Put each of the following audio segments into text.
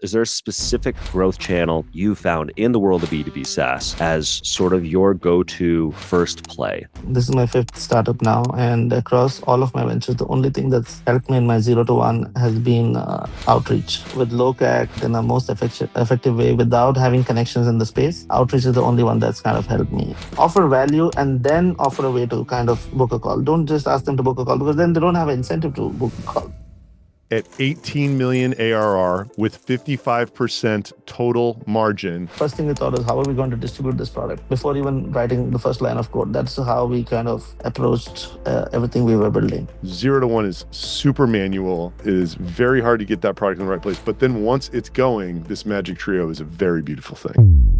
is there a specific growth channel you found in the world of B2B SaaS as sort of your go-to first play? This is my fifth startup now, and across all of my ventures, the only thing that's helped me in my 0 to 1 has been outreach with low CAC in the most effective way without having connections in the space. Outreach is the only one that's kind of helped me offer value and then offer a way to kind of book a call. Don't just ask them to book a call because then they don't have an incentive to book a call. At 18 million ARR with 55% total margin. First thing we thought is how are we going to distribute this product before even writing the first line of code. That's how we kind of approached everything we were building. 0 to 1 is super manual. It is very hard to get that product in the right place. But then once it's going, this magic trio is a very beautiful thing.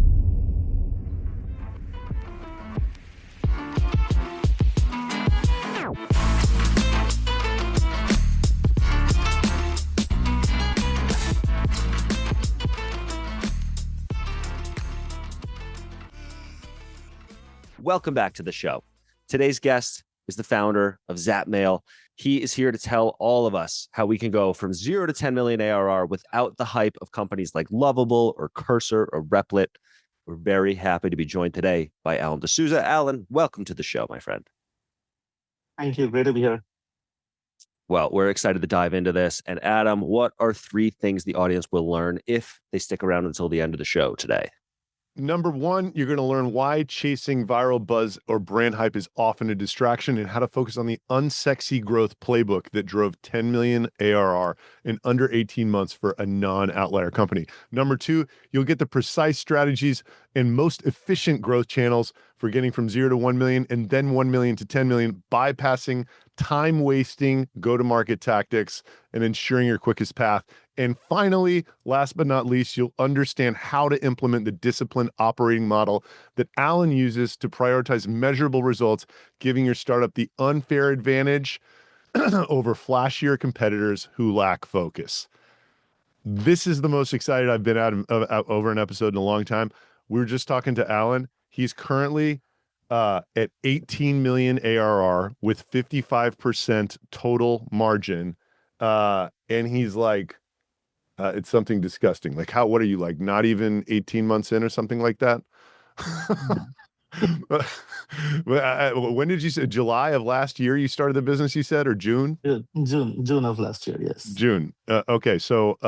Welcome back to the show. Today's guest is the founder of Zapmail. He is here to tell all of us how we can go from 0 to 10 million ARR without the hype of companies like Lovable or Cursor or Replit. We're very happy to be joined today by Alan D'Souza. Alan, welcome to the show, my friend. Thank you. Great to be here. Well, we're excited to dive into this. And Adam, what are 3 things the audience will learn if they stick around until the end of the show today? Number 1, you're going to learn why chasing viral buzz or brand hype is often a distraction and how to focus on the unsexy growth playbook that drove 10 million ARR in under 18 months for a non-outlier company. Number 2, you'll get the precise strategies and most efficient growth channels for getting from 0 to 1 million and then 1 million to 10 million, bypassing time-wasting go-to-market tactics and ensuring your quickest path. And finally, last but not least, you'll understand how to implement the disciplined operating model that Alan uses to prioritize measurable results, giving your startup the unfair advantage over flashier competitors who lack focus. This is the most excited I've been over an episode in a long time. We were just talking to Alan. He's currently at 18 million ARR with 55% total margin. And he's like, it's something disgusting. Like what are you like? Not even 18 months in or something like that? When did you say July of last year you started the business, you said, or June? June of last year. Yes. June. Okay. So,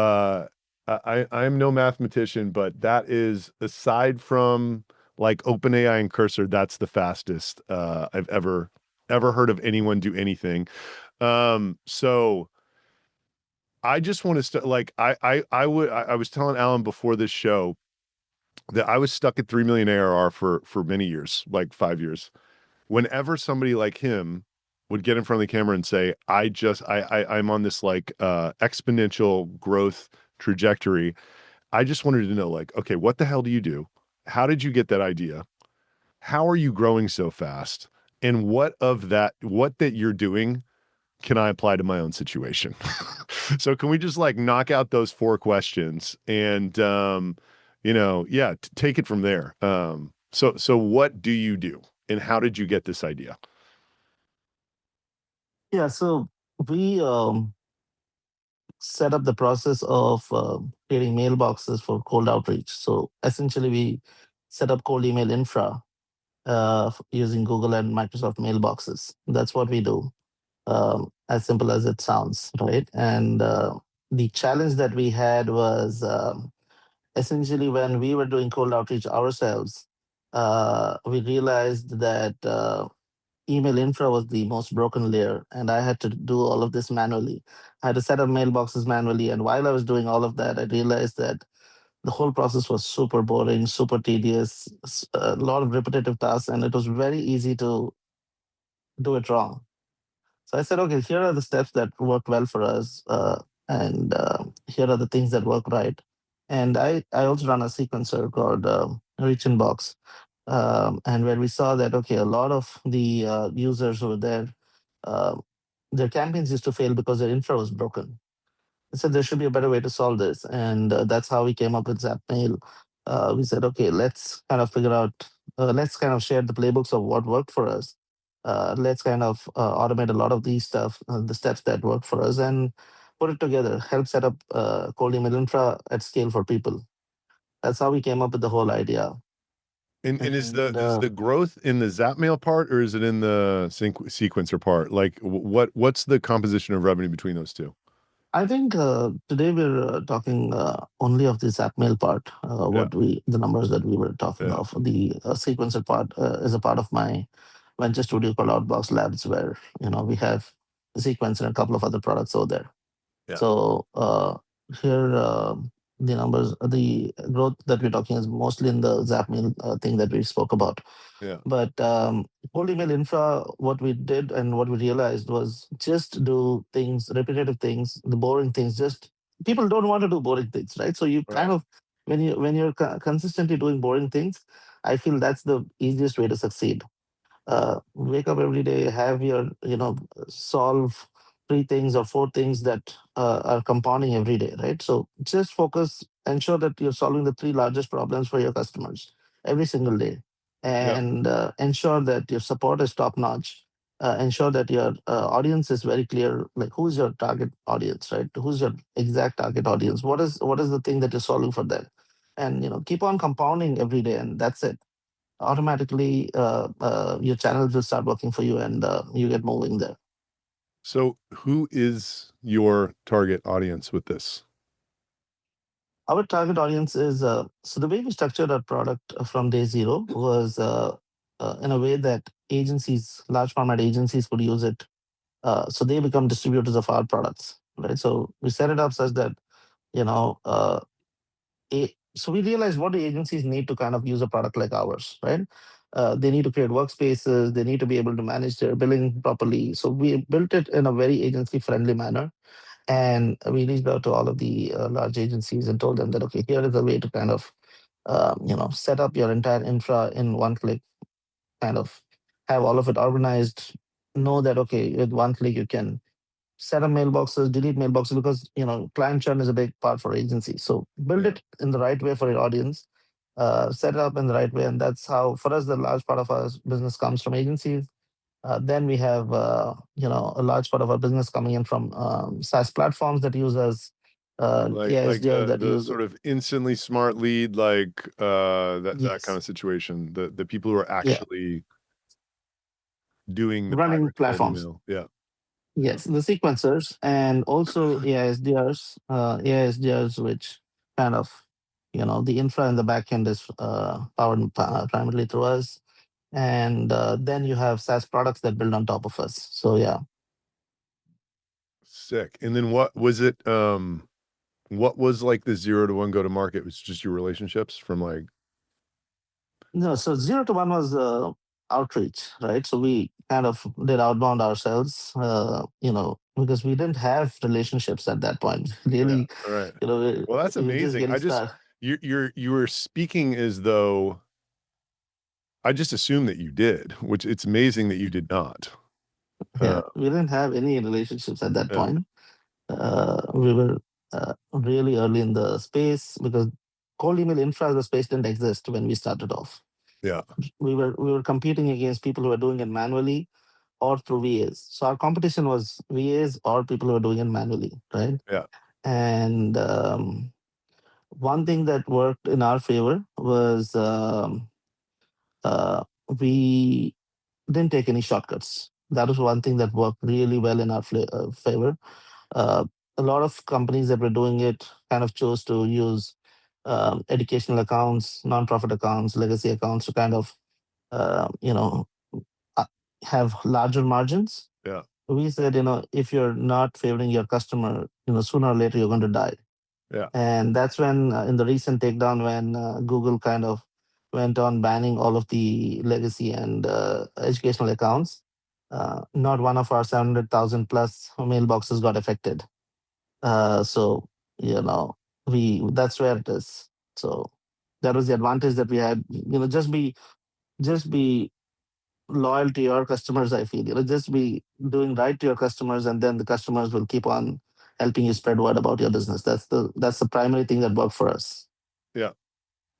I'm no mathematician, but that is, aside from like OpenAI and Cursor, that's the fastest, I've ever heard of anyone do anything. So I just want to I was telling Alan before this show that I was stuck at 3 million ARR for many years, like 5 years. Whenever somebody like him would get in front of the camera and say, I'm on this like exponential growth trajectory, I just wanted to know, like, okay, what the hell do you do? How did you get that idea? How are you growing so fast? And what that you're doing can I apply to my own situation? So can we just like knock out those 4 questions and, take it from there. So what do you do and how did you get this idea? Yeah. So we set up the process of creating mailboxes for cold outreach. So essentially, we set up cold email infra using Google and Microsoft mailboxes. That's what we do. As simple as it sounds, right? And the challenge that we had was essentially when we were doing cold outreach ourselves, we realized that email infra was the most broken layer, and I had to do all of this manually. I had to set up mailboxes manually, and while I was doing all of that, I realized that the whole process was super boring, super tedious, a lot of repetitive tasks, and it was very easy to do it wrong. So I said, okay, here are the steps that worked well for us, and here are the things that work right. And I also run a sequencer called Reach Inbox, and where we saw that, okay, a lot of the users who were there, uh, their campaigns used to fail because their infra was broken. I said there should be a better way to solve this, and that's how we came up with Zapmail. We said, okay, let's kind of figure out, let's kind of share the playbooks of what worked for us. Let's kind of automate a lot of these stuff, the steps that work for us, and put it together, help set up cold email infra at scale for people. That's how we came up with the whole idea. And is And the growth in the Zapmail part, or is it in the sequencer part? Like what's the composition of revenue between those two? I think today we're talking only of the Zapmail part. Yeah. The numbers that we were talking Yeah. of. The sequencer part is a part of my venture studio called Outbox Labs, where we have the sequencer and a couple of other products over there. Yeah. So here the numbers, the growth that we're talking is mostly in the Zapmail thing that we spoke about. Yeah. But cold email infra, what we did and what we realized was just do things, repetitive things, the boring things. Just people don't want to do boring things, right? So you kind Right. of when you're consistently doing boring things, I feel that's the easiest way to succeed. Wake up every day, have your solve three things or four things that are compounding every day, right? So just focus, ensure that you're solving the three largest problems for your customers every single day, Yeah. and ensure that your support is top notch. Ensure that your audience is very clear, like who's your target audience, right? Who's your exact target audience? What is the thing that you're solving for them? And keep on compounding every day, and that's it. Automatically your channels will start working for you, and you get moving there. So who is your target audience with this? Our target audience is so the way we structured our product from day zero was in a way that agencies, large format agencies, could use it, so they become distributors of our products, right? So we set it up such that you know uh, so we realized what the agencies need to kind of use a product like ours, right? They need to create workspaces. They need to be able to manage their billing properly. So we built it in a very agency friendly manner. And we reached out to all of the large agencies and told them that, okay, here is a way to kind of, set up your entire infra in one click, kind of have all of it organized. Know that, okay, with one click, you can set up mailboxes, delete mailboxes, because client churn is a big part for agencies. So build Yeah. it in the right way for your audience, set it up in the right way, and that's how for us the large part of our business comes from agencies. Then we have a large part of our business coming in from SaaS platforms that use us, Like AISDR that the use sort of instantly smart lead, like that kind yes, of situation. The people who are yeah, actually doing the running pirate cold platforms. email. Yeah. Yes, the sequencers and also AISDRs, which kind of, the infra in the backend is powered primarily through us. And then you have SaaS products that build on top of us. So yeah. Sick. And then what was it? What was like the 0 to 1 go to market? It was just your relationships from like, No, so 0 to 1 was outreach, right? So we kind of did outbound ourselves, because we didn't have relationships at that point. yeah, Really, all right. you know, we, Well, that's we were just amazing. getting started. You were speaking as though I just assumed that you did, which it's amazing that you did not. Yeah, Uh, we didn't have any relationships at that yeah, point. We were really early in the space because cold email infra as a space didn't exist when we started off. yeah, We were competing against people who were doing it manually or through VAs. So our competition was VAs or people who were doing it manually, right? yeah, And one thing that worked in our favor was uh, we didn't take any shortcuts. That was one thing that worked really well in our favor. Uh, a lot of companies that were doing it kind of chose to use educational accounts, nonprofit accounts, legacy accounts to kind of, uh, you know, uh, have larger margins. yeah, We said, if you're not favoring your customer, sooner or later you're going to die. yeah, And that's when, in the recent takedown, when Google kind of went on banning all of the legacy and educational accounts, not one of our 700,000 plus mailboxes got affected. So that's where it is. So that was the advantage that we had. Just be loyal to your customers. I feel just be doing right to your customers, and then the customers will keep on helping you spread word about your business. That's the primary thing that worked for us. yeah.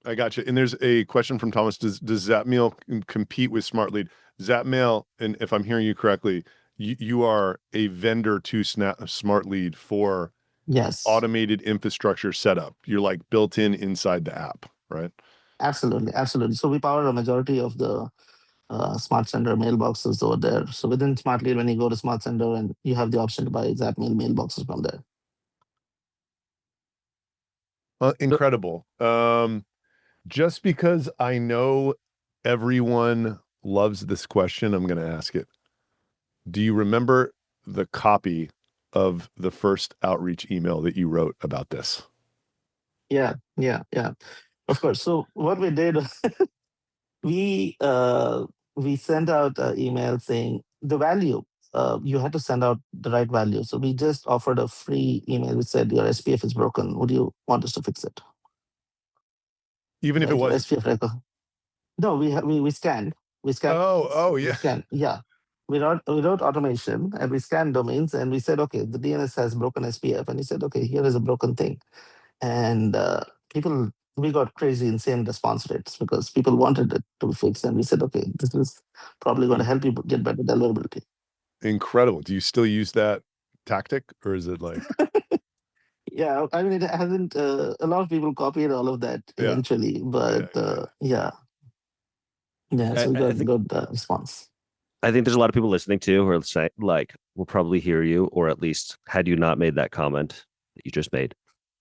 I got you. And there's a question from Thomas. Does Zapmail compete with Smart Lead? Zapmail, and if I'm hearing you correctly, you are a vendor to Smart Lead for Yes, automated infrastructure setup. You're like built in inside the app, right? absolutely, absolutely. So we power a majority of the Smart Center mailboxes over there. So within Smart Lead, when you go to Smart Center, and you have the option to buy Zapmail mailboxes from there. Incredible. Just because I know everyone loves this question, I'm going to ask it. Do you remember the copy of the first outreach email that you wrote about this? Yeah. Of course. So what we did, we sent out an email saying the value. You had to send out the right value. So we just offered a free email which said your SPF is broken. Would you want us to fix it? Even if it Right? Your wasn't. SPF record. No, we scanned. We scanned. Oh, We yeah. scanned. Yeah. We wrote automation and we scanned domains and we said, okay, the DNS has broken SPF. And he said, okay, here is a broken thing. And we got crazy, insane response rates because people wanted it to be fixed. And we said, okay, this is probably going to help you get better deliverability. Incredible. Do you still use that tactic, or is it like? Yeah, I mean, it hasn't, a lot of people copied all of that Yeah. eventually, but yeah. So we I got think good response. I think there's a lot of people listening to who are saying, like, will probably hear you, or at least had you not made that comment that you just made,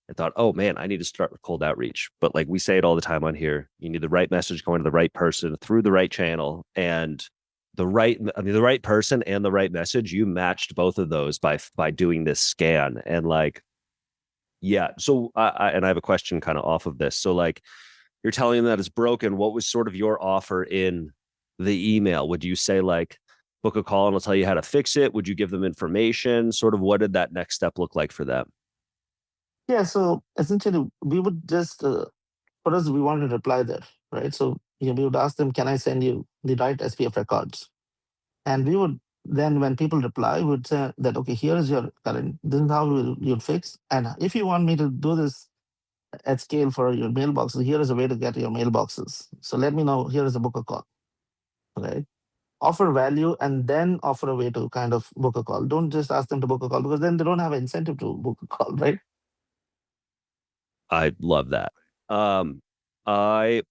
I thought, oh man, I need to start with cold outreach. But like we say it all the time on here, you need the right message going to the right person through the right channel, and the right person and the right message. You matched both of those by doing this scan, and like, yeah. So I have a question kind of off of this. So like, you're telling them that it's broken. What was sort of your offer in the email? Would you say like, book a call and I'll tell you how to fix it? Would you give them information? Sort of what did that next step look like for them? Yeah, so essentially, we would just, for us, we wanted to reply there, right? So we would ask them, can I send you the right SPF records? And we would then, when people reply, we would say that, okay, here is your current, this is how you'd fix. And if you want me to do this at scale for your mailboxes, here is a way to get your mailboxes. So let me know, here is a book a call, right? Offer value and then offer a way to kind of book a call. Don't just ask them to book a call because then they don't have an incentive to book a call, right? I love that. I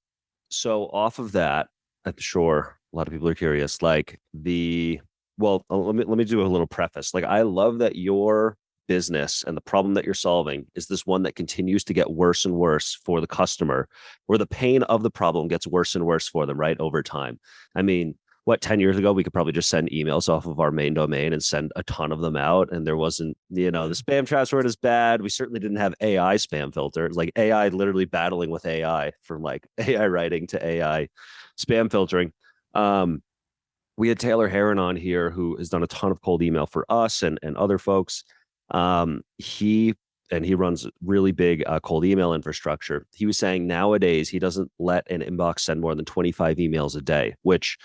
so off of that, I'm sure a lot of people are curious. Like let me do a little preface. Like I love that your business and the problem that you're solving is this one that continues to get worse and worse for the customer, where the pain of the problem gets worse and worse for them, right, over time. I mean, what, 10 years ago we could probably just send emails off of our main domain and send a ton of them out, and there wasn't, the spam traps weren't as bad. We certainly didn't have AI spam filters, like AI literally battling with AI, from like AI writing to AI spam filtering. We had Taylor Heron on here who has done a ton of cold email for us and other folks. He runs really big cold email infrastructure. He was saying nowadays he doesn't let an inbox send more than 25 emails a day, which,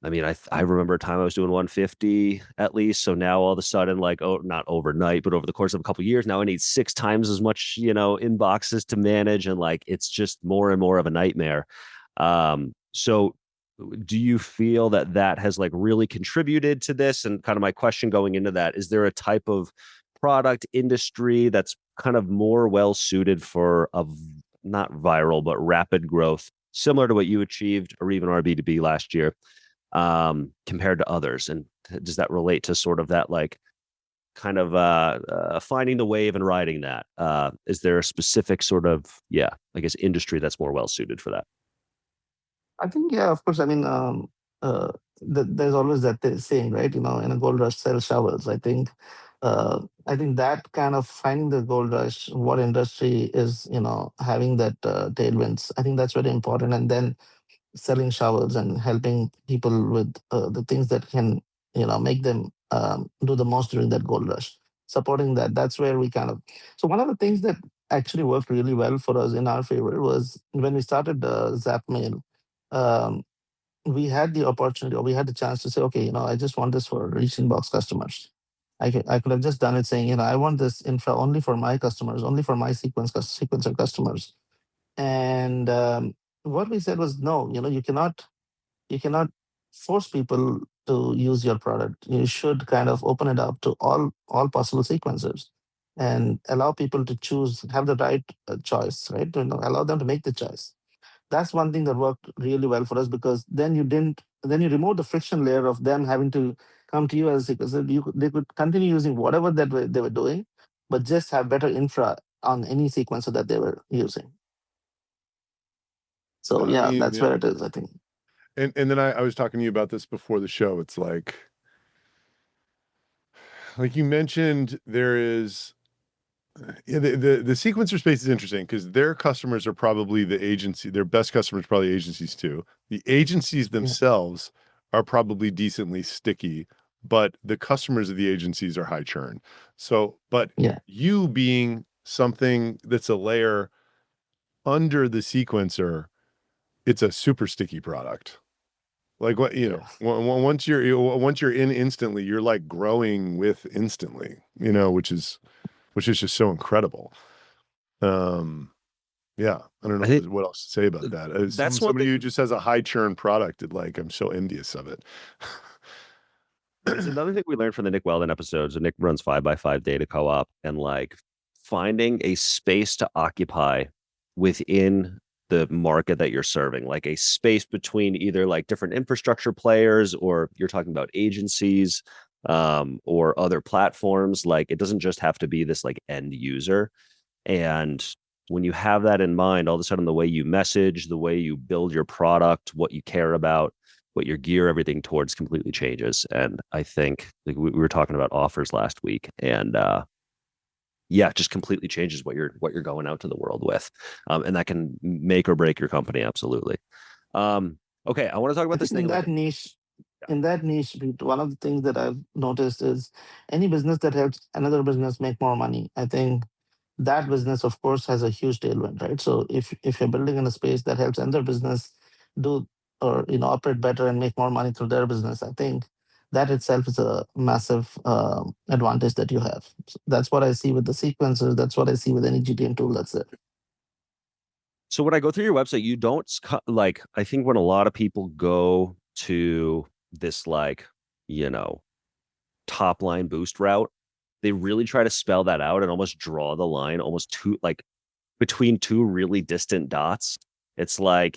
I mean, I remember a time I was doing 150 at least. So now all of a sudden, like, oh, not overnight, but over the course of a couple of years, now I need 6 times as much, inboxes to manage, and like it's just more and more of a nightmare. So do you feel that that has like really contributed to this? And kind of my question going into that, is there a type of product industry that's kind of more well suited for not viral but rapid growth, similar to what you achieved or even our B2B last year, compared to others? And does that relate to sort of that, like, kind of finding the wave and riding that? Is there a specific sort of, I guess, industry that's more well suited for that? I think, yeah, of course. I mean, there's always that saying, right? In a gold rush, sell shovels. I think that kind of finding the gold rush, what industry is, having that tailwinds. I think that's very important. And then selling shovels and helping people with the things that can, make them do the most during that gold rush. Supporting that. That's where we kind of. So one of the things that actually worked really well for us in our favor was when we started Zapmail. Um, we had the opportunity, or we had the chance to say, okay, I just want this for reach inbox customers. I could have just done it saying, I want this infra only for my customers, only for my sequencer customers. And what we said was, no, you cannot force people to use your product. You should kind of open it up to all possible sequencers and allow people to choose, have the right choice, right? Allow them to make the choice. That's one thing that worked really well for us, because then you remove the friction layer of them having to come to you as a sequencer. They could continue using whatever they were doing, but just have better infra on any sequencer that they were using. So I yeah, mean, that's yeah. where it is, I think. And then I was talking to you about this before the show. It's like you mentioned, there is the sequencer space is interesting because their customers are probably the agency. Their best customers are probably agencies too. The agencies themselves are probably decently sticky, but the customers of the agencies are high churn. So, but you being something that's a layer under the sequencer, it's a super sticky product. Like what, once you're in instantly, you're like growing with instantly, which is just so incredible. Yeah, I don't know I think what else to say about that. As that's one somebody thing. who just has a high churn product, I'm so envious of it. It's another thing we learned from the Nick Weldon episodes. So Nick runs 5x5 data co-op, and like finding a space to occupy within the market that you're serving, like a space between either like different infrastructure players, or you're talking about agencies, or other platforms. Like it doesn't just have to be this like end user. And when you have that in mind, all of a sudden the way you message, the way you build your product, what you care about, what your gear, everything towards completely changes. And I think like we were talking about offers last week, and yeah, it just completely changes what you're going out to the world with, and that can make or break your company. Absolutely. Okay, I want to talk about this thing. In that niche, one of the things that I've noticed is any business that helps another business make more money, I think that business, of course, has a huge tailwind, right? So if you're building in a space that helps another business do, or operate better and make more money through their business, I think that itself is a massive advantage that you have. So that's what I see with the sequencers. That's what I see with any GTM tool that's there. So when I go through your website, you don't like, I think when a lot of people go to this like, top line boost route, they really try to spell that out and almost draw the line almost too like between two really distant dots. It's like,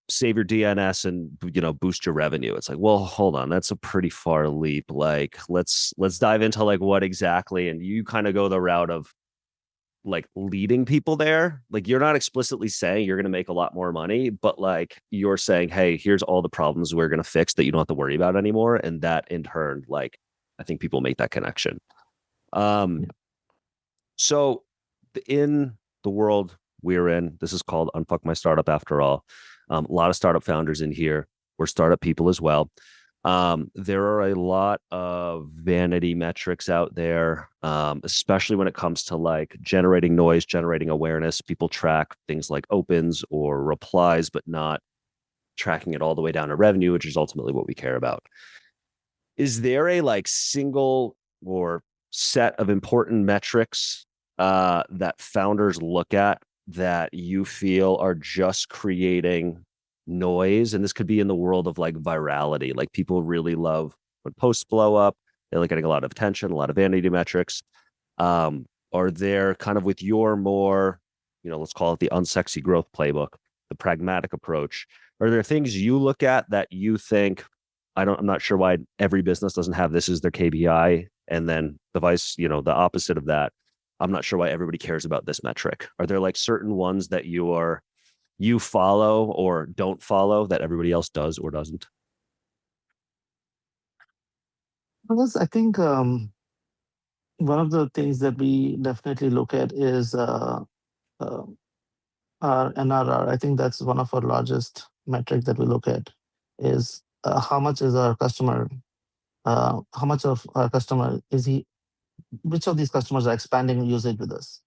save your DNS and boost your revenue. It's like, well, hold on, that's a pretty far leap. Like, let's dive into like what exactly, and you kind of go the route of like leading people there. Like you're not explicitly saying you're going to make a lot more money, but like you're saying, hey, here's all the problems we're going to fix that you don't have to worry about anymore. And that in turn, like, I think people make that connection. So in the world we're in, this is called Unfuck My Startup after all. A lot of startup founders in here. We're startup people as well. There are a lot of vanity metrics out there, especially when it comes to like generating noise, generating awareness. People track things like opens or replies, but not tracking it all the way down to revenue, which is ultimately what we care about. Is there a like single or set of important metrics that founders look at that you feel are just creating noise? And this could be in the world of like virality. Like people really love when posts blow up, they're like getting a lot of attention, a lot of vanity metrics. Are there kind of with your more, let's call it the unsexy growth playbook, the pragmatic approach? Are there things you look at that you think, I'm not sure why every business doesn't have this as their KPI, and then the opposite of that, I'm not sure why everybody cares about this metric. Are there like certain ones that you follow or don't follow that everybody else does or doesn't? Because I think one of the things that we definitely look at is our NRR. I think that's one of our largest metric that we look at is how much is our customer, how much of our customer is he, which of these customers are expanding usage with us.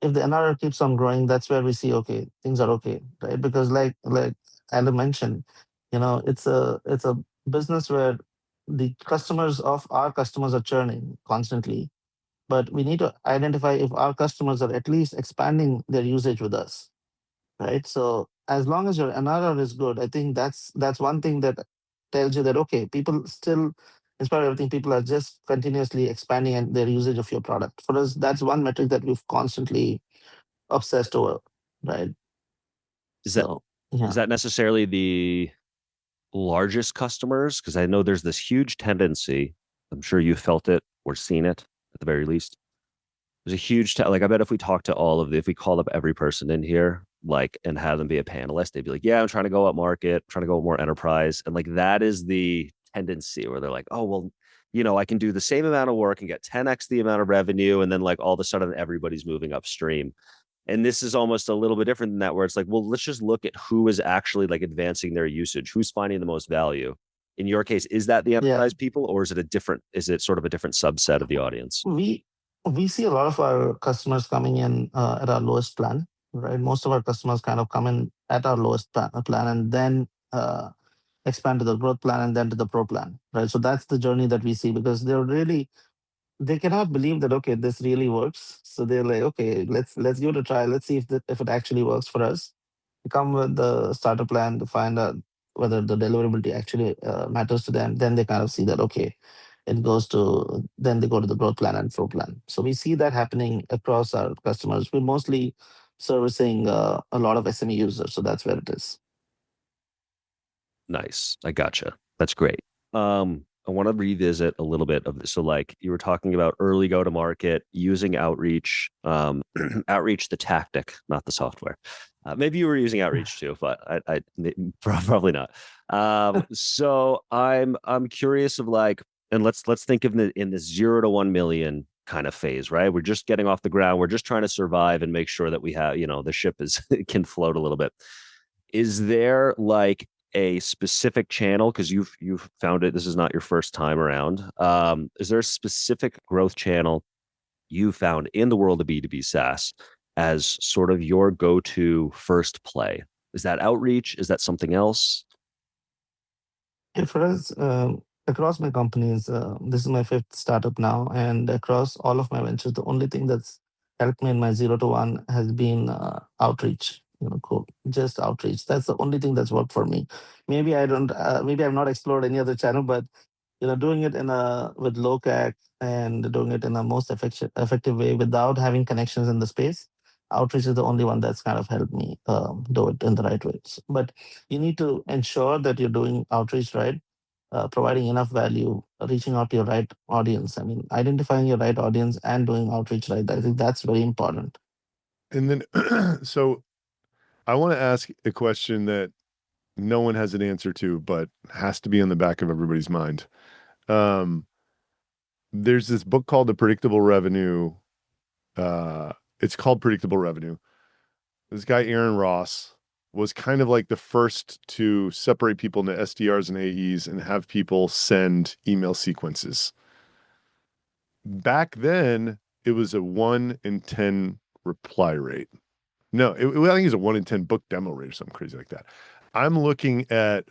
If the NRR keeps on growing, that's where we see, okay, things are okay, right? Because like Adam mentioned, it's a business where the customers of our customers are churning constantly, but we need to identify if our customers are at least expanding their usage with us, right? So as long as your NRR is good, I think that's one thing that tells you that okay, people still, in spite of everything, people are just continuously expanding and their usage of your product. For us, that's one metric that we've constantly obsessed over, right? Is that So yeah. is that necessarily the largest customers? Because I know there's this huge tendency. I'm sure you felt it or seen it at the very least. There's a huge like I bet if we talked to if we called up every person in here, like, and had them be a panelist, they'd be like, yeah, I'm trying to go up market, I'm trying to go more enterprise. And like that is the tendency where they're like, oh, well, I can do the same amount of work and get 10x the amount of revenue. And then like all of a sudden everybody's moving upstream. And this is almost a little bit different than that, where it's like, well, let's just look at who is actually like advancing their usage, who's finding the most value. In your case, is that the Yeah. enterprise people, or is it sort of a different subset of the audience? We see a lot of our customers coming in at our lowest plan, right? Most of our customers kind of come in at our lowest plan and then expand to the growth plan and then to the pro plan, right? So that's the journey that we see, because they cannot believe that okay, this really works. So they're like, okay, let's give it a try. Let's see if it actually works for us. We come with the starter plan to find out whether the deliverability actually matters to them. Then they kind of see that okay, then they go to the growth plan and pro plan. So we see that happening across our customers. We're mostly servicing a lot of SME users, so that's where it is. Nice. I gotcha. That's great. I want to revisit a little bit of this. So like you were talking about early go to market, using outreach, outreach, the tactic, not the software. Maybe you were using outreach too, but I probably not. So I'm curious of like, and let's think of in the 0 to 1 million kind of phase, right? We're just getting off the ground. We're just trying to survive and make sure that we have, the ship can float a little bit. Is there like a specific channel, because you've found it, this is not your first time around, is there a specific growth channel you found in the world of B2B SaaS as sort of your go-to first play? Is that outreach? Is that something else? Yeah, for us, across my companies, this is my fifth startup now, and across all of my ventures, the only thing that's helped me in my 0 to 1 has been outreach. Cool, just outreach. That's the only thing that's worked for me. Maybe I don't. Maybe I've not explored any other channel, but doing it with low CAC and doing it in a most effective way without having connections in the space. Outreach is the only one that's kind of helped me do it in the right ways. But you need to ensure that you're doing outreach right, providing enough value, reaching out to your right audience. I mean, identifying your right audience and doing outreach right. I think that's very important. And then, so I want to ask a question that no one has an answer to, but has to be on the back of everybody's mind. There's this book called The Predictable Revenue. It's called Predictable Revenue. This guy, Aaron Ross, was kind of like the first to separate people into SDRs and AEs and have people send email sequences. Back then, it was a 1 in 10 reply rate. No, I think it was a 1 in 10 book demo rate or something crazy like that. I'm looking at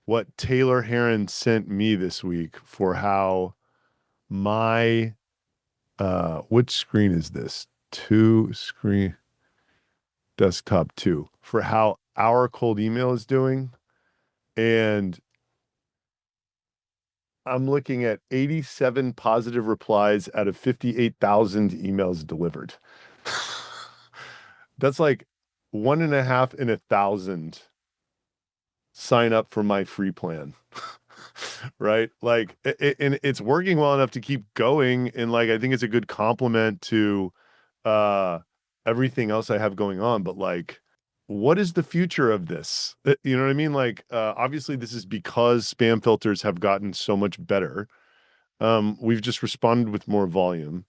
what Taylor Heron sent me this week for how my, which screen is this? 2 screen, desktop 2, for how our cold email is doing. And I'm looking at 87 positive replies out of 58,000 emails delivered. That's like 1.5 in 1,000 sign up for my free plan. Right? Like, and it's working well enough to keep going. And like, I think it's a good complement to everything else I have going on. But like, what is the future of this? You know what I mean? Like, obviously this is because spam filters have gotten so much better. We've just responded with more volume.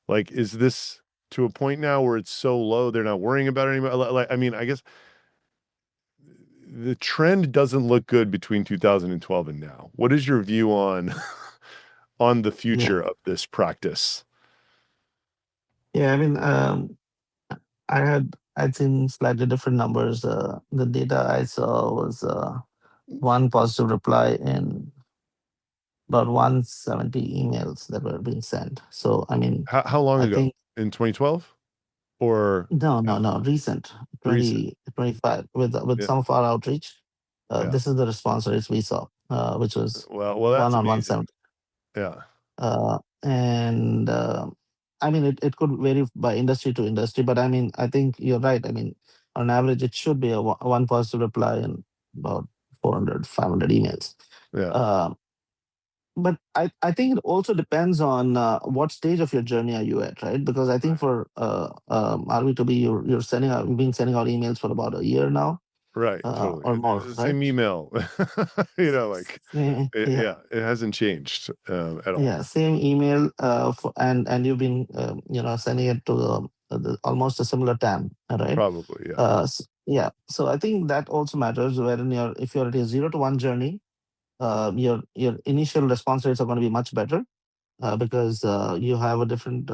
Like, is this to a point now where it's so low, they're not worrying about it anymore? Like, I mean, I guess the trend doesn't look good between 2012 and now. What is your view on the future of this practice? Yeah, I mean, I'd seen slightly different numbers. The data I saw was one positive reply in about 170 emails that were being sent. So, I mean, How long I ago? think In 2012 or no, recent, recent? 25 with Yeah. some of our outreach. Yeah. This is the response rates we saw, which was Well, 1 that's on amazing. 170. Yeah. And I mean, it could vary by industry to industry, but I mean, I think you're right. I mean, on average, it should be a one positive reply and about 400, 500 emails. Yeah. But I think it also depends on what stage of your journey are you at, right? Because I think for RB2B, you're sending out, you've been sending out emails for about a year now, Right. Totally. or It's more, the right? same email. Like Yeah, yeah, it hasn't changed at all. yeah. Same email, and you've been sending it to almost a similar time, right? Probably. Yeah. Yeah. So I think that also matters. Wherein if you're at a 0 to 1 journey, your initial response rates are going to be much better because you have a different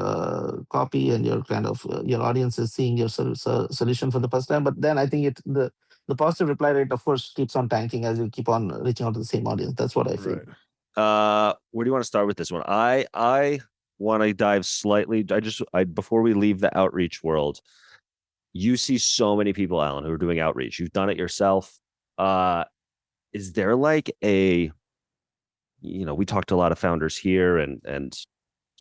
copy and your kind of your audience is seeing your solution for the first time. But then I think the positive reply rate, of course, keeps on tanking as you keep on reaching out to the same audience. That's what I feel. Right. Where do you want to start with this one? I want to dive slightly. Before we leave the outreach world, you see so many people, Alan, who are doing outreach. You've done it yourself. Is there like we talked to a lot of founders here and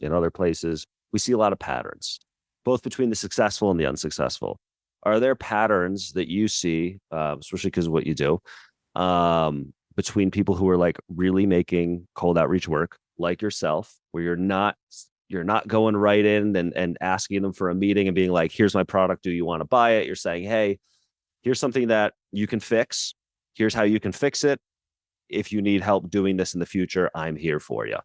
in other places. We see a lot of patterns, both between the successful and the unsuccessful. Are there patterns that you see, especially because of what you do, between people who are like really making cold outreach work, like yourself, where you're not going right in and asking them for a meeting and being like, here's my product, do you want to buy it? You're saying, hey, here's something that you can fix. Here's how you can fix it. If you need help doing this in the future, I'm here for you.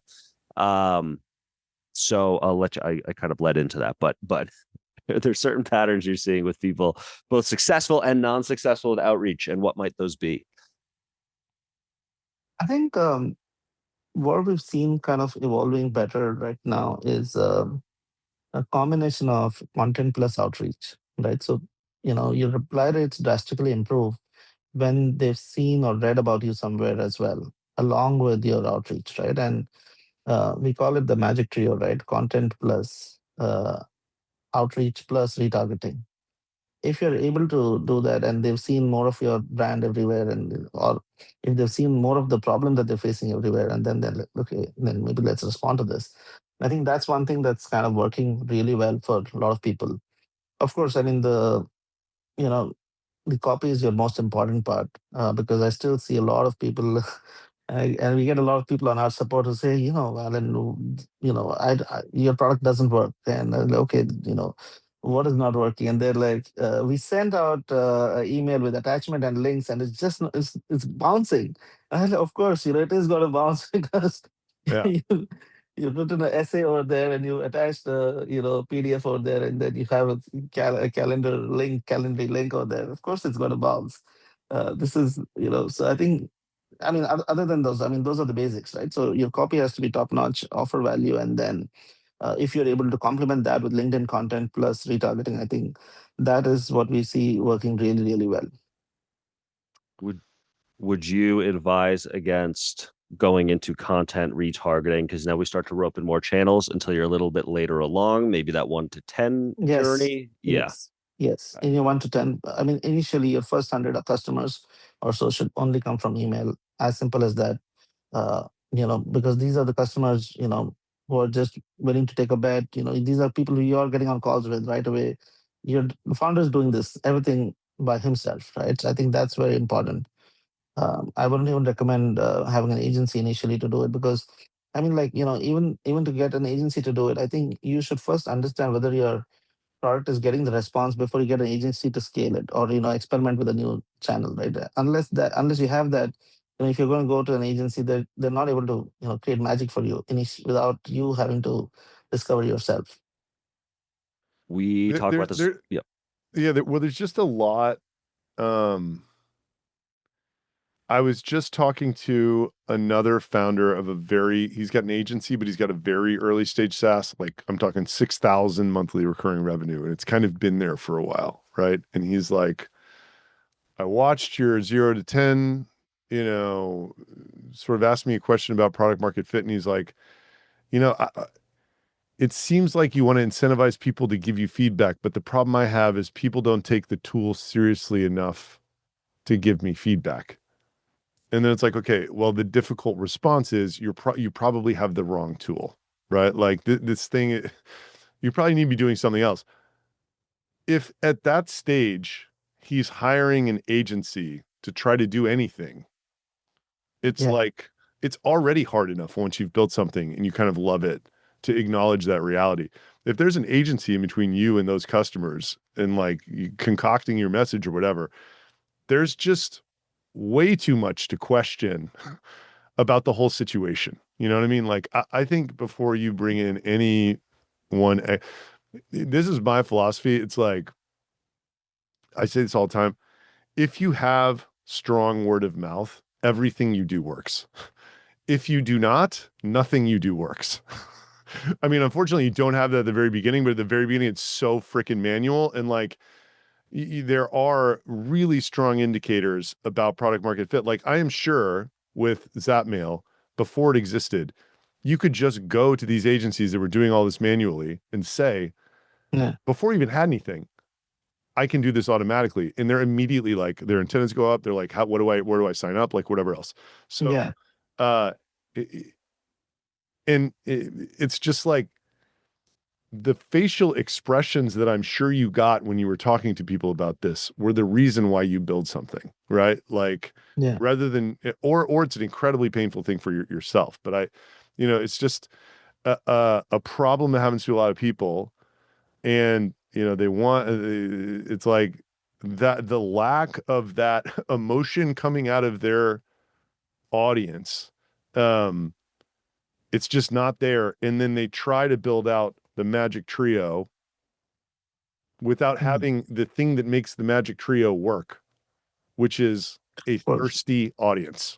So I'll let you, I kind of led into that, but there's certain patterns you're seeing with people, both successful and non-successful with outreach, and what might those be? I think what we've seen kind of evolving better right now is a combination of content plus outreach, right? So, your reply rates drastically improve when they've seen or read about you somewhere as well, along with your outreach, right? And we call it the magic trio, right? Content plus outreach plus retargeting. If you're able to do that and they've seen more of your brand everywhere, and or if they've seen more of the problem that they're facing everywhere, and then they're like, okay, then maybe let's respond to this. I think that's one thing that's kind of working really well for a lot of people. Of course, I mean you know the copy is your most important part because I still see a lot of people, and we get a lot of people on our support who say, Alan, your product doesn't work, and I'm like, okay, what is not working, and they're like, we sent out an email with attachment and links, and it's just it's bouncing. And of course, it is going to bounce because Yeah. you, you put in an essay over there and you attach the PDF over there, and then you have a calendar link over there. Of course, it's going to bounce. This is so I think, I mean, other than those, I mean, those are the basics, right? So your copy has to be top notch, offer value, and then if you're able to complement that with LinkedIn content plus retargeting, I think that is what we see working really, really well. Would you advise against going into content retargeting? Because now we start to rope in more channels until you're a little bit later along, maybe that 1 to 10 journey. Yeah. Yes. In your 1 to 10, I mean, initially your first 100 customers or so should only come from email. As simple as that. Because these are the customers, who are just willing to take a bet. These are people who you are getting on calls with right away. The founder is doing this everything by himself, right? So I think that's very important. I wouldn't even recommend having an agency initially to do it because, I mean, like even to get an agency to do it, I think you should first understand whether your product is getting the response before you get an agency to scale it or experiment with a new channel, right? Unless you have that, if you're going to go to an agency, they're not able to create magic for you without you having to discover yourself. We talk about this. Yeah. Yeah. Well, there's just a lot. I was just talking to another founder of he's got an agency, but he's got a very early stage SaaS. Like I'm talking 6,000 monthly recurring revenue. And it's kind of been there for a while. Right. And he's like, I watched your 0 to 10, sort of asked me a question about product market fit. And he's like, it seems like you want to incentivize people to give you feedback, but the problem I have is people don't take the tool seriously enough to give me feedback. And then it's like, okay, well, the difficult response is you probably have the wrong tool, right? Like this thing, you probably need to be doing something else. If at that stage he's hiring an agency to try to do anything, it's like it's already hard enough once you've built something and you kind of love it to acknowledge that reality. If there's an agency in between you and those customers and like you concocting your message or whatever, there's just way too much to question about the whole situation. You know what I mean? Like, I think before you bring in anyone, this is my philosophy. It's like, I say this all the time. If you have strong word of mouth, everything you do works. If you do not, nothing you do works. I mean, unfortunately, you don't have that at the very beginning, but at the very beginning, it's so freaking manual. And like, there are really strong indicators about product market fit. Like, I am sure with Zapmail, before it existed, you could just go to these agencies that were doing all this manually and say, before you even had anything, I can do this automatically. And they're immediately like, their antennas go up. They're like, where do I sign up? Like whatever else. So, it's just like the facial expressions that I'm sure you got when you were talking to people about this were the reason why you build something, right? Like, rather than, or it's an incredibly painful thing for yourself. But it's just a problem that happens to a lot of people. And, they want, it's like that the lack of that emotion coming out of their audience, it's just not there. And then they try to build out the magic trio without having the thing that makes the magic trio work, which is a thirsty audience,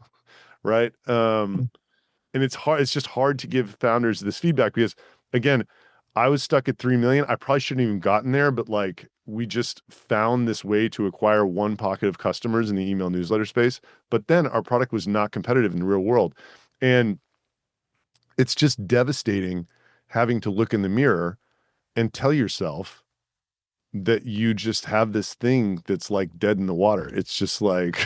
right? And it's hard. It's just hard to give founders this feedback because, again, I was stuck at 3 million. I probably shouldn't have even gotten there, but like we just found this way to acquire one pocket of customers in the email newsletter space. But then our product was not competitive in the real world. And it's just devastating having to look in the mirror and tell yourself that you just have this thing that's like dead in the water. It's just like,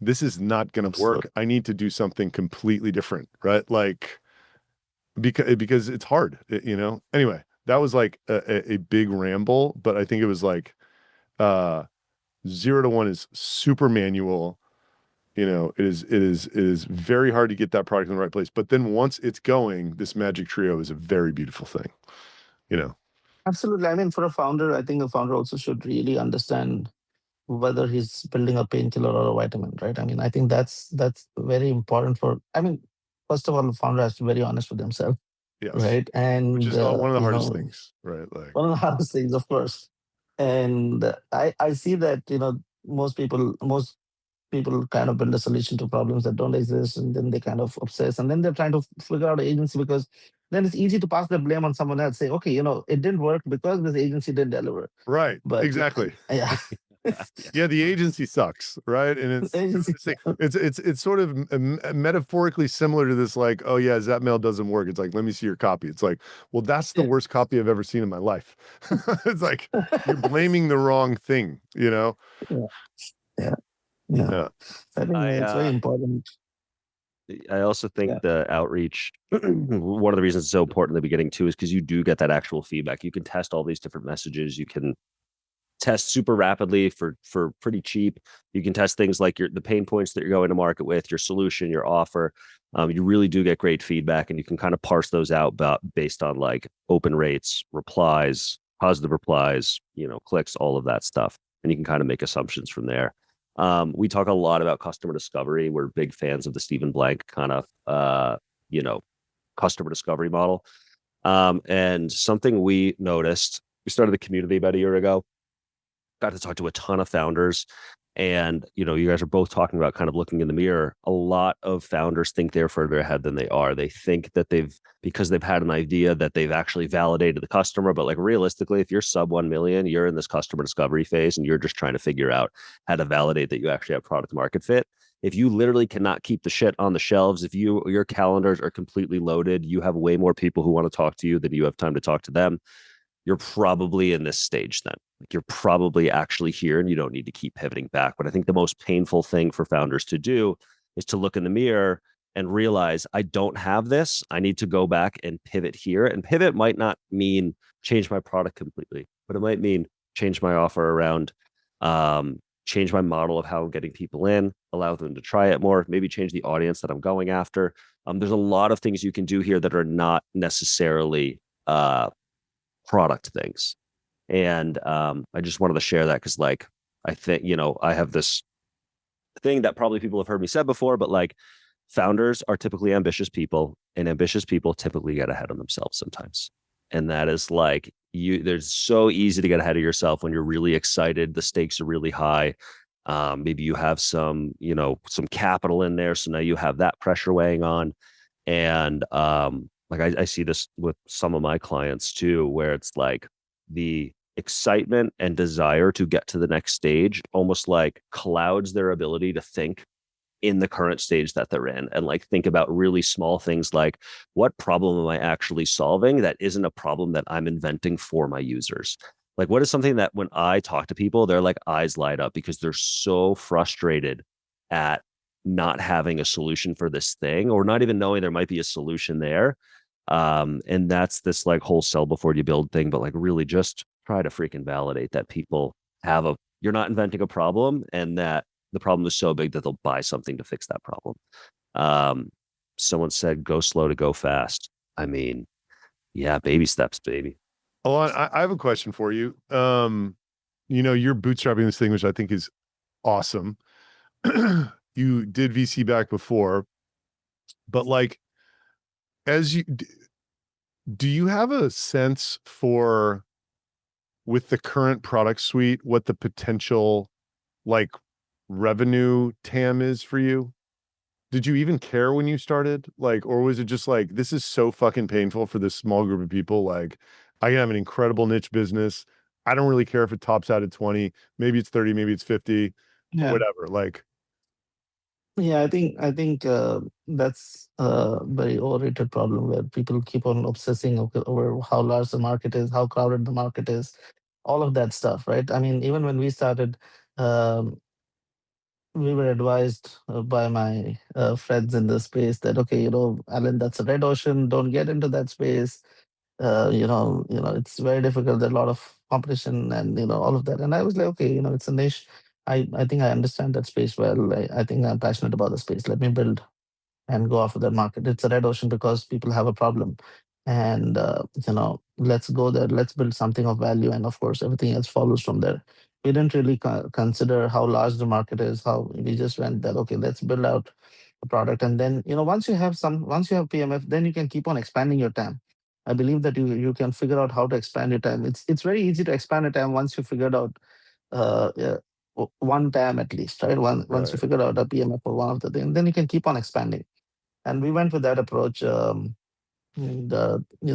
this is not going to work. I need to do something completely different, right? Like, because it's hard, Anyway, that was like a big ramble, but I think it was like 0 to 1 is super manual. It is very hard to get that product in the right place. But then once it's going, this magic trio is a very beautiful thing, Absolutely. I mean, for a founder, I think a founder also should really understand whether he's building a painkiller or a vitamin, right? I mean, I think that's very important first of all, the founder has to be very honest with themselves, right? And which is one of the hardest things, right? Like one of the hardest things, of course. And I see that, most people kind of build a solution to problems that don't exist, and then they kind of obsess, and then they're trying to figure out an agency because then it's easy to pass the blame on someone else. Say, okay, it didn't work because this agency didn't deliver. Right. But exactly. Yeah. Yeah, the agency sucks, right? And it's sort of metaphorically similar to this, like, oh yeah, Zapmail doesn't work. It's like, let me see your copy. It's like, well, that's the worst copy I've ever seen in my life. It's like you're blaming the wrong thing, Yeah. I think it's very important. I also think the outreach, one of the reasons it's so important in the beginning too, is because you do get that actual feedback. You can test all these different messages. You can test super rapidly for pretty cheap. You can test things like the pain points that you're going to market with, your solution, your offer. You really do get great feedback, and you can kind of parse those out based on like open rates, replies, positive replies, clicks, all of that stuff. And you can kind of make assumptions from there. We talk a lot about customer discovery. We're big fans of the Stephen Blank kind of, customer discovery model. And something we noticed, we started the community about a year ago, got to talk to a ton of founders. And, you guys are both talking about kind of looking in the mirror. A lot of founders think they're further ahead than they are. They think that because they've had an idea that they've actually validated the customer. But like realistically, if you're sub 1 million, you're in this customer discovery phase and you're just trying to figure out how to validate that you actually have product market fit. If you literally cannot keep the shit on the shelves, if your calendars are completely loaded, you have way more people who want to talk to you than you have time to talk to them, you're probably in this stage then. Like you're probably actually here and you don't need to keep pivoting back. But I think the most painful thing for founders to do is to look in the mirror and realize I don't have this. I need to go back and pivot here. And pivot might not mean change my product completely, but it might mean change my offer around, change my model of how I'm getting people in, allow them to try it more, maybe change the audience that I'm going after. There's a lot of things you can do here that are not necessarily product things. And I just wanted to share that because, like, I think, I have this thing that probably people have heard me say before, but like, founders are typically ambitious people, and ambitious people typically get ahead of themselves sometimes. And that is like, there's so easy to get ahead of yourself when you're really excited. The stakes are really high. Maybe you have some capital in there. So now you have that pressure weighing on. And like I see this with some of my clients too, where it's like the excitement and desire to get to the next stage almost like clouds their ability to think in the current stage that they're in, and like think about really small things like, what problem am I actually solving that isn't a problem that I'm inventing for my users? Like, what is something that when I talk to people, their like eyes light up because they're so frustrated at not having a solution for this thing, or not even knowing there might be a solution there. And that's this like whole sell before you build thing, but like really just try to freaking validate that people you're not inventing a problem, and that the problem is so big that they'll buy something to fix that problem. Someone said, go slow to go fast. I mean, yeah, baby steps, baby. Alon, I have a question for you. You're bootstrapping this thing, which I think is awesome. You did VC back before, but like, do you have a sense for, with the current product suite, what the potential like revenue TAM is for you? Did you even care when you started? Like, or was it just like, this is so fucking painful for this small group of people? Like, I can have an incredible niche business. I don't really care if it tops out at 20, maybe it's 30, maybe it's 50, whatever. Like, Yeah, I think that's a very overrated problem where people keep on obsessing over how large the market is, how crowded the market is, all of that stuff, right? I mean, even when we started, um, we were advised by my friends in the space that, okay, Alan, that's a red ocean. Don't get into that space. It's very difficult. There's a lot of competition and all of that. And I was like, okay, it's a niche. I think I understand that space well. I think I'm passionate about the space. Let me build and go after that market. It's a red ocean because people have a problem. And, let's go there. Let's build something of value. And of course, everything else follows from there. We didn't really consider how large the market is, how we just went that, okay, let's build out a product. And then, once you have PMF, then you can keep on expanding your TAM. I believe that you can figure out how to expand your TAM. It's very easy to expand a TAM once you figured out yeah, one TAM at least, right? Once you figure out a PMF for one of the things, then you can keep on expanding. And we went with that approach. And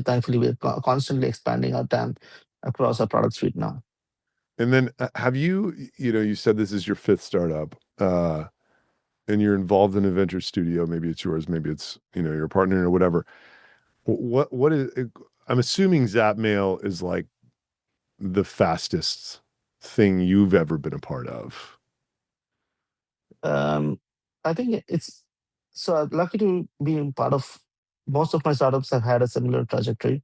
thankfully, we're constantly expanding our TAM across our product suite now. and then have you, you said this is your fifth startup, and you're involved in a venture studio. Maybe it's yours, maybe it's, your partner or whatever. What is, I'm assuming Zapmail is like the fastest thing you've ever been a part of. I think it's so I'm lucky to be part of most of my startups have had a similar trajectory.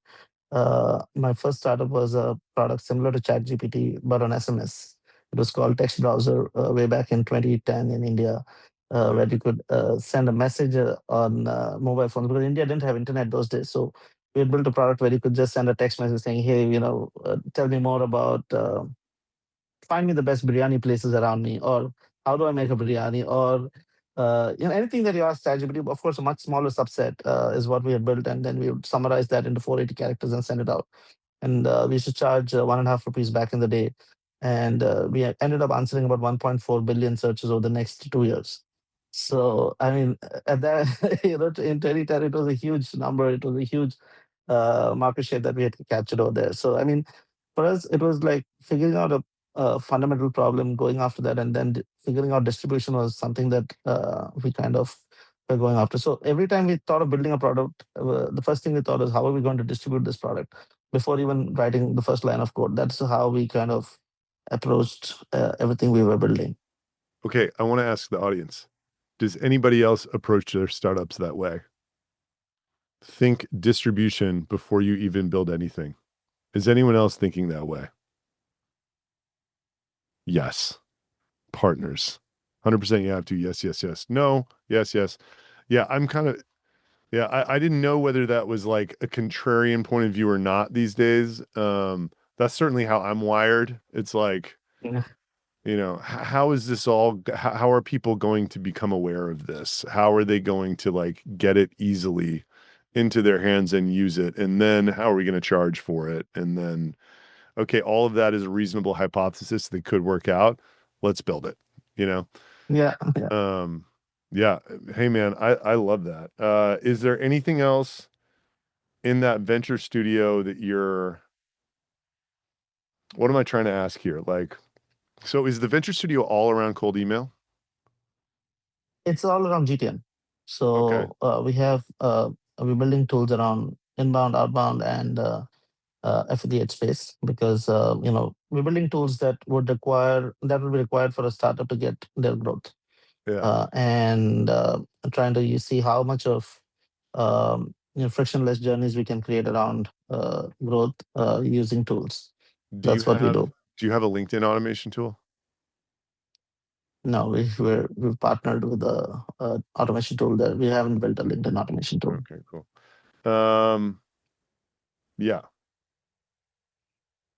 My first startup was a product similar to ChatGPT, but on SMS. It was called Text Browser way back in 2010 in India, where you could send a message on mobile phones because India didn't have internet those days. So we had built a product where you could just send a text message saying, "Hey, tell me more about." Find me the best biryani places around me, or how do I make a biryani, or anything that you ask ChatGPT. Of course, a much smaller subset is what we had built, and then we would summarize that into 480 characters and send it out. And we used to charge 1.5 rupees back in the day, and we ended up answering about 1.4 billion searches over the next 2 years. So I mean, at that in 2010, it was a huge number. It was a huge market share that we had captured over there. So I mean, for us, it was like figuring out a fundamental problem, going after that, and then figuring out distribution was something that we kind of were going after. So every time we thought of building a product, the first thing we thought is how are we going to distribute this product before even writing the first line of code. That's how we kind of approached everything we were building. Okay, I want to ask the audience, does anybody else approach their startups that way? Think distribution before you even build anything. Is anyone else thinking that way? Yes. Partners. 100% you have to. Yes, yes, yes. No. Yes, yes. Yeah, I'm kind of, yeah, I didn't know whether that was like a contrarian point of view or not these days. That's certainly how I'm wired. It's like, Yeah. you know, how is this all, how are people going to become aware of this? How are they going to like get it easily into their hands and use it? And then how are we going to charge for it? And then, okay, all of that is a reasonable hypothesis that could work out. Let's build it, you know? Yeah. Yeah. Hey man, I love that. Is there anything else in that venture studio that what am I trying to ask here? Like, so is the venture studio all around cold email? It's all around GTM. Okay. So we're building tools around inbound, outbound, and affiliate space, because we're building tools that will be required for a startup to get their growth, Yeah. and trying to see how much of frictionless journeys we can create around growth using tools. Do you That's what we do. have a LinkedIn automation tool? No, we've partnered with a automation tool that we haven't built a LinkedIn automation tool. Okay, cool. Yeah.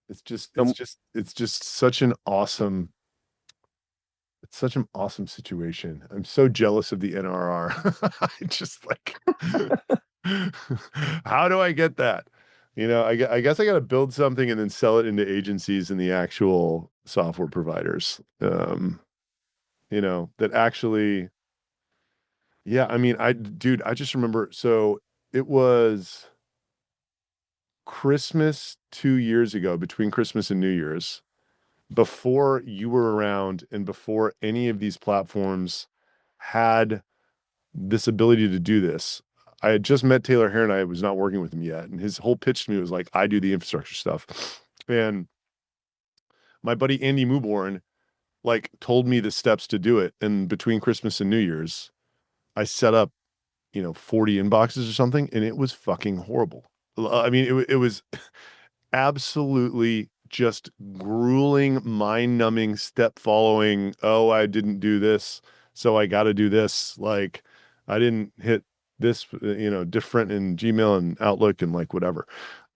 It's just such an awesome situation. I'm so jealous of the NRR. I just like, how do I get that? You know, I guess I got to build something and then sell it into agencies and the actual software providers. You know, that actually, yeah, I mean, dude, I just remember, so it was Christmas 2 years ago, between Christmas and New Year's, before you were around and before any of these platforms had this ability to do this. I had just met Taylor Hare and I was not working with him yet. And his whole pitch to me was like, I do the infrastructure stuff. And my buddy Andy Muborn like told me the steps to do it. And between Christmas and New Year's, I set up, 40 inboxes or something, and it was fucking horrible. I mean, it was absolutely just grueling, mind-numbing, step following. Oh, I didn't do this, so I got to do this. Like, I didn't hit this, different in Gmail and Outlook and like whatever.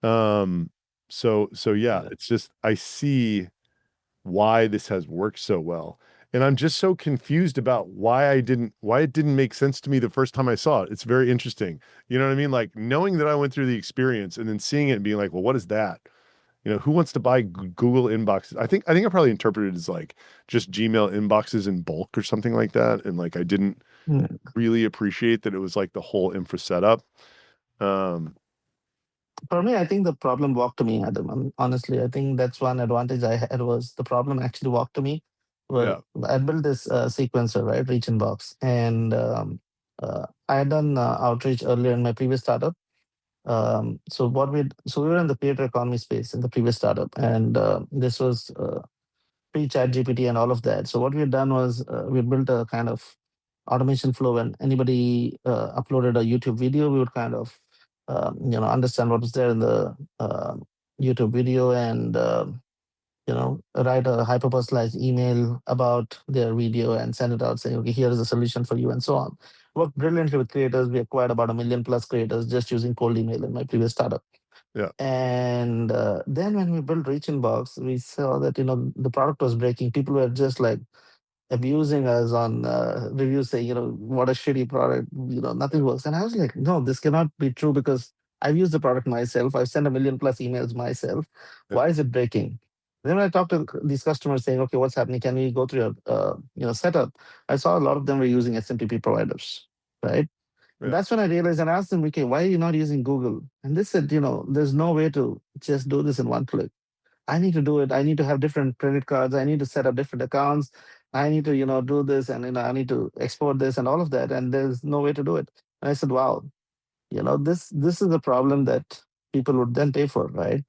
So yeah, it's just I see why this has worked so well. And I'm just so confused about why it didn't make sense to me the first time I saw it. It's very interesting. You know what I mean? Like knowing that I went through the experience and then seeing it and being like, well, what is that? Who wants to buy Google inboxes? I think I probably interpreted it as like just Gmail inboxes in bulk or something like that. And like, I didn't really appreciate that it was like the whole infra setup. For me, I think the problem walked to me, Adam. Honestly, I think that's one advantage I had, was the problem actually walked to me. Well, I built this sequencer, right, Reach Inbox, and I had done outreach earlier in my previous startup. So we were in the creator economy space in the previous startup, and this was pre-chat GPT and all of that. So what we had done was we built a kind of automation flow. When anybody uploaded a YouTube video, we would kind of understand what was there in the YouTube video, and write a hyper personalized email about their video and send it out saying, okay, here is a solution for you, and so on. Worked brilliantly with creators. We acquired about 1 million plus creators just using cold email in my previous startup. Yeah. And then when we built Reach Inbox, we saw that the product was breaking. People were just like abusing us on reviews, saying, what a shitty product, nothing works. And I was like, no, this cannot be true, because I've used the product myself. I've sent 1 million plus emails myself. Why is it breaking? Then when I talked to these customers saying, okay, what's happening? Can we go through your setup? I saw a lot of them were using SMTP providers, right? Yeah. That's when I realized, and I asked them, okay, why are you not using Google? And they said, there's no way to just do this in one click. I need to do it. I need to have different credit cards. I need to set up different accounts. I need to, do this, and I need to export this and all of that. And there's no way to do it. And I said, wow, this is a problem that people would then pay for, right?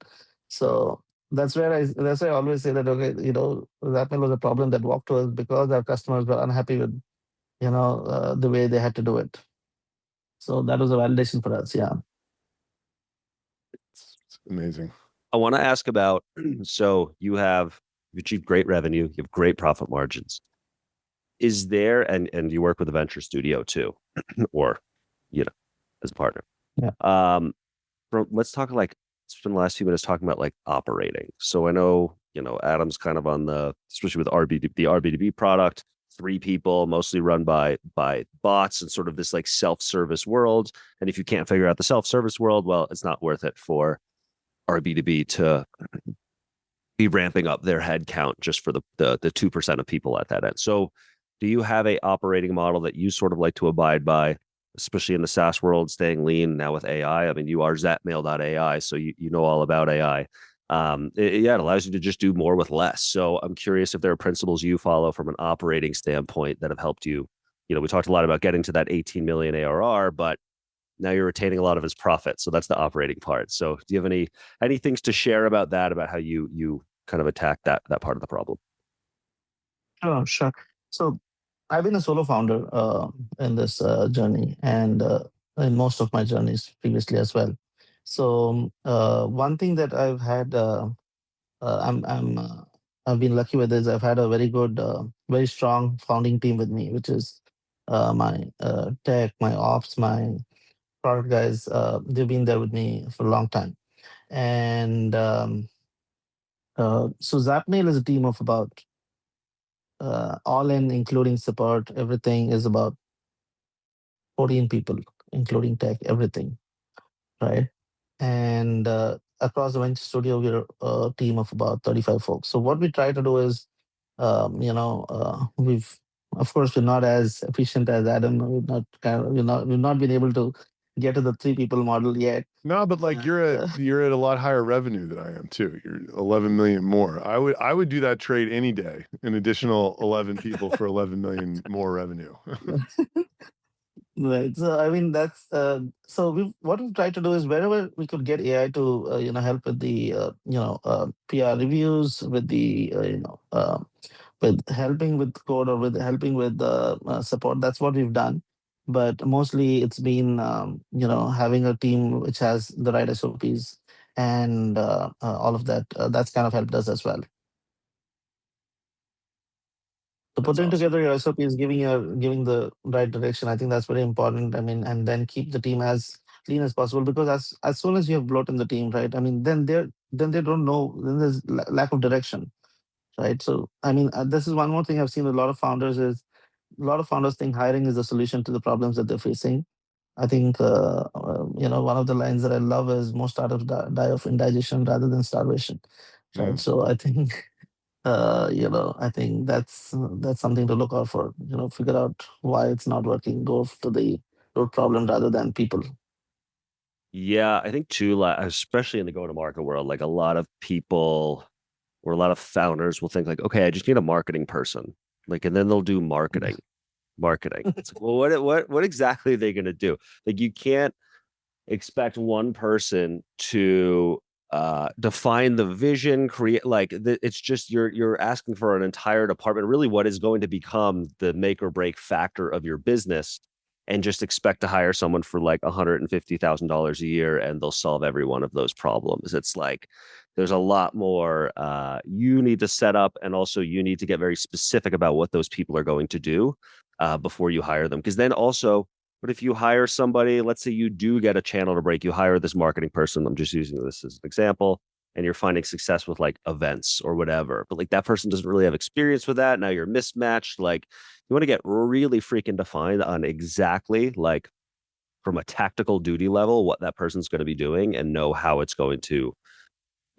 So that's why I always say that, okay, Zapmail was a problem that walked to us because our customers were unhappy with the way they had to do it. So that was a validation for us. Yeah. It's amazing. I want to ask about, so you've achieved great revenue, you have great profit margins. Is there, and you work with a venture studio too, or, as a partner. Yeah. Let's talk spend the last few minutes talking about like operating. So I know, Adam's kind of on especially with the RB2B product, 3 people, mostly run by bots and sort of this like self-service world. And if you can't figure out the self-service world, well, it's not worth it for RB2B to be ramping up their head count just for the 2% of people at that end. So do you have a operating model that you sort of like to abide by, especially in the SaaS world, staying lean now with AI? I mean, you are Zapmail.ai, so you know all about AI. It allows you to just do more with less. So I'm curious if there are principles you follow from an operating standpoint that have helped you. We talked a lot about getting to that 18 million ARR, but now you're retaining a lot of his profit. So that's the operating part. So do you have any things to share about that, about how you kind of attack that part of the problem? Sure. So I've been a solo founder in this journey, and in most of my journeys previously as well. So one thing that I've had, I've been lucky with is I've had a very good, very strong founding team with me, which is my tech, my ops, my product guys. They've been there with me for a long time, and so Zapmail is a team of about all in, including support, everything is about 14 people, including tech, everything, right? And across the venture studio, we're a team of about 35 folks. So what we try to do is, of course, we're not as efficient as Adam. We've not been able to get to the 3 people model yet. No, but like you're at a lot higher revenue than I am too. You're 11 million more. I would do that trade any day. An additional 11 people for 11 million more revenue. Right. So I mean that's so what we've tried to do is wherever we could get AI to help with the PR reviews, with the with helping with code, or with helping with support. That's what we've done. But mostly it's been having a team which has the right SOPs and all of that. That's kind of helped us as well. So That's putting awesome. together your SOPs, giving the right direction, I think that's very important. I mean, and then keep the team as clean as possible, because as soon as you have bloat in the team, right? I mean, then they don't know. Then there's lack of direction, right? So I mean, this is one more thing I've seen with a lot of founders is a lot of founders think hiring is the solution to the problems that they're facing. I think one of the lines that I love is most startups die of indigestion rather than starvation, right? Mm. So I think I think that's something to look out for. Figure out why it's not working. Go to the root problem rather than people. Yeah, I think too, especially in the go-to-market world, like a lot of people or a lot of founders will think like, okay, I just need a marketing person, like, and then they'll do marketing. It's like, well, what exactly are they going to do? Like, you can't expect one person to define the vision, create it's just you're asking for an entire department, really what is going to become the make or break factor of your business, and just expect to hire someone for like $150,000 a year and they'll solve every one of those problems. It's like there's a lot more you need to set up, and also you need to get very specific about what those people are going to do before you hire them. Because then also, but if you hire somebody, let's say you do get a channel to break, you hire this marketing person, I'm just using this as an example, and you're finding success with like events or whatever, but like that person doesn't really have experience with that. Now you're mismatched. Like, you want to get really freaking defined on exactly, like, from a tactical duty level, what that person's going to be doing, and know how it's going to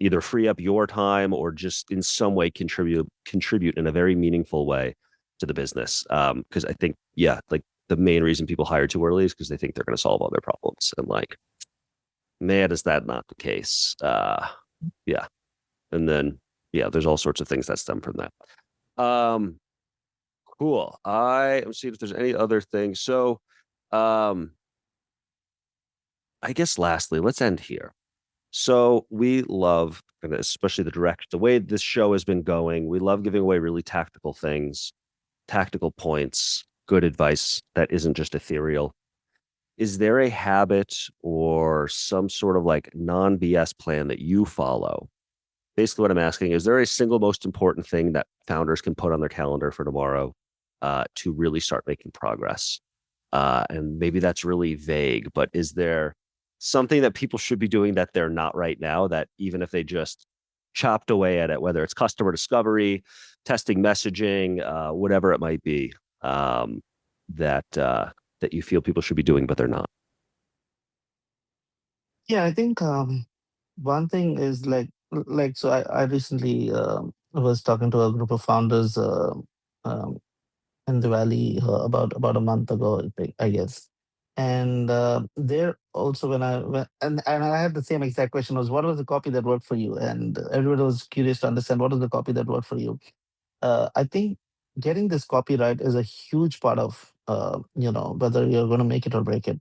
either free up your time or just in some way contribute in a very meaningful way to the business. Because I think, yeah, like the main reason people hire too early is because they think they're going to solve all their problems. And like, man, is that not the case? Yeah, And then, yeah, there's all sorts of things that stem from that. Cool. Let's see if there's any other things. So, I guess lastly, let's end here. So we love, and especially the way this show has been going, we love giving away really tactical things, tactical points, good advice that isn't just ethereal. Is there a habit or some sort of like non BS plan that you follow? Basically, what I'm asking is there a single most important thing that founders can put on their calendar for tomorrow to really start making progress? And maybe that's really vague, but is there something that people should be doing that they're not right now, that even if they just chopped away at it, whether it's customer discovery, testing messaging, whatever it might be, that you feel people should be doing, but they're not? Yeah, I think one thing is so I recently was talking to a group of founders um, in the valley about a month ago, I guess. And there also when I had the same exact question was what was the copy that worked for you? And everybody was curious to understand what was the copy that worked for you. I think getting this copy right is a huge part of whether you're going to make it or break it.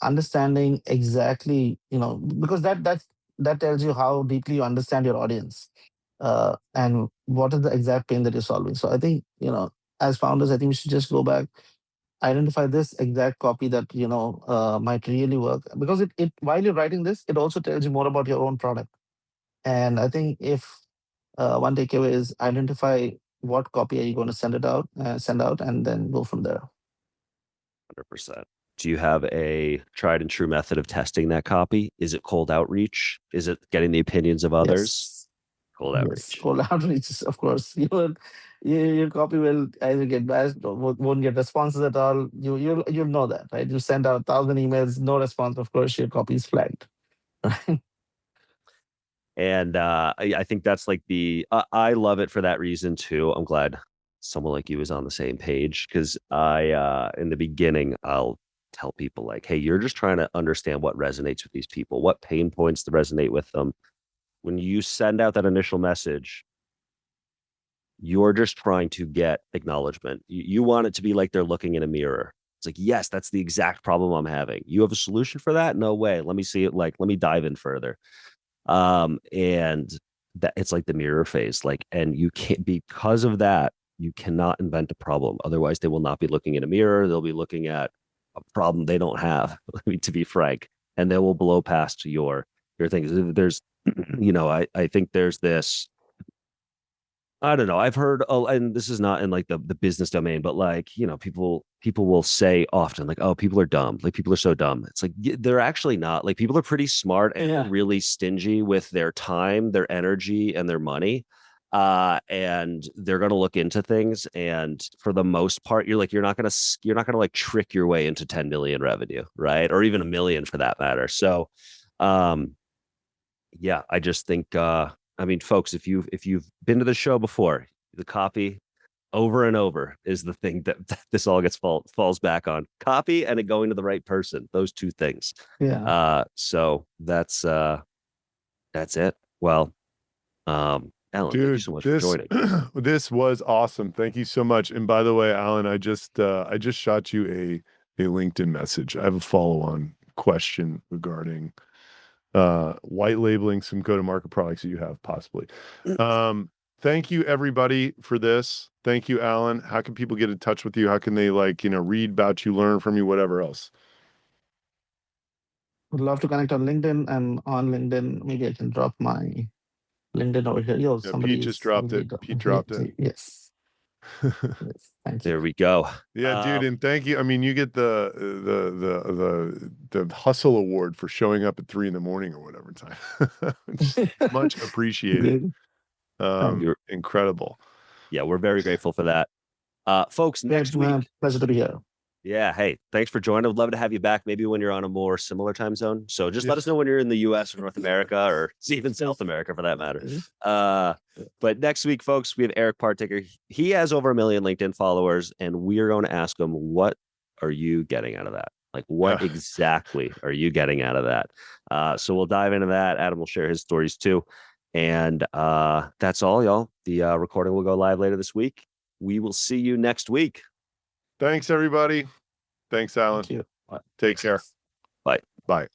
Understanding exactly, because that tells you how deeply you understand your audience, and what is the exact pain that you're solving. So I think, as founders, I think we should just go back, identify this exact copy that might really work, because it while you're writing this, it also tells you more about your own product. And I think if one takeaway is identify what copy are you going to send out, and then go from there. 100%. Do you have a tried and true method of testing that copy? Is it cold outreach? Is it getting the opinions of others? Yes. Cold Yes, outreach. cold outreach, of course. Your copy will either get bashed or won't get responses at all. You'll know that, right? You send out 1,000 emails, no response. Of course, your copy is flagged. And I think that's like I love it for that reason too. I'm glad someone like you is on the same page, because in the beginning, I'll tell people like, hey, you're just trying to understand what resonates with these people, what pain points to resonate with them. When you send out that initial message, you're just trying to get acknowledgement. You want it to be like they're looking in a mirror. It's like, yes, that's the exact problem I'm having. You have a solution for that? No way. Let me see it. Like, let me dive in further. And that it's like the mirror phase. Like, and you can't, because of that, you cannot invent a problem. Otherwise, they will not be looking in a mirror. They'll be looking at a problem they don't have. I mean, to be frank, and they will blow past your things. There's, I think there's this. I don't know. I've heard, and this is not in like the business domain, but like, people will say often like, oh, people are dumb. Like people are so dumb. It's like, they're actually not. Like people are pretty smart and Yeah. really stingy with their time, their energy, and their money. And they're going to look into things. And for the most part, you're not going to like trick your way into 10 million revenue, right? Or even a million for that matter. So, um, yeah, I just think, I mean, folks, if you've been to the show before, the copy over and over is the thing that this all falls back on. Copy and it going to the right person. Those two things. Yeah. So that's it. Well, Alan, thank you Dude, so much for joining. this was awesome. Thank you so much. And by the way, Alan, I just shot you a LinkedIn message. I have a follow-on question regarding white labeling some go-to-market products that you have possibly. Thank you everybody for this. Thank you, Alan. How can people get in touch with you? How can they read about you, learn from you, whatever else? Would love to connect on LinkedIn, and on LinkedIn, maybe I can drop my LinkedIn over here. Yo, Yeah, somebody Pete just is dropped already it. Pete dropped it. Yes. Yes. Thank you. There we go. Yeah, dude, and thank you. I mean, you get the hustle award for showing up at 3 a.m. or whatever time. Much appreciated. Good. Incredible. Yeah, we're very grateful for that. Folks, next week. Pleasure to be here. Yeah. Hey, thanks for joining. I'd love to have you back maybe when you're on a more similar time zone. So just let us know when you're in the US or North America or even South America for that matter. But next week, folks, we have Eric Partaker. He has over 1 million LinkedIn followers, and we are going to ask him, what are you getting out of that? Like, what exactly are you getting out of that? So we'll dive into that. Adam will share his stories too. And that's all, y'all. The recording will go live later this week. We will see you next week. Thanks, everybody. Thanks, Alan. Thank you. Take care. Bye. Bye.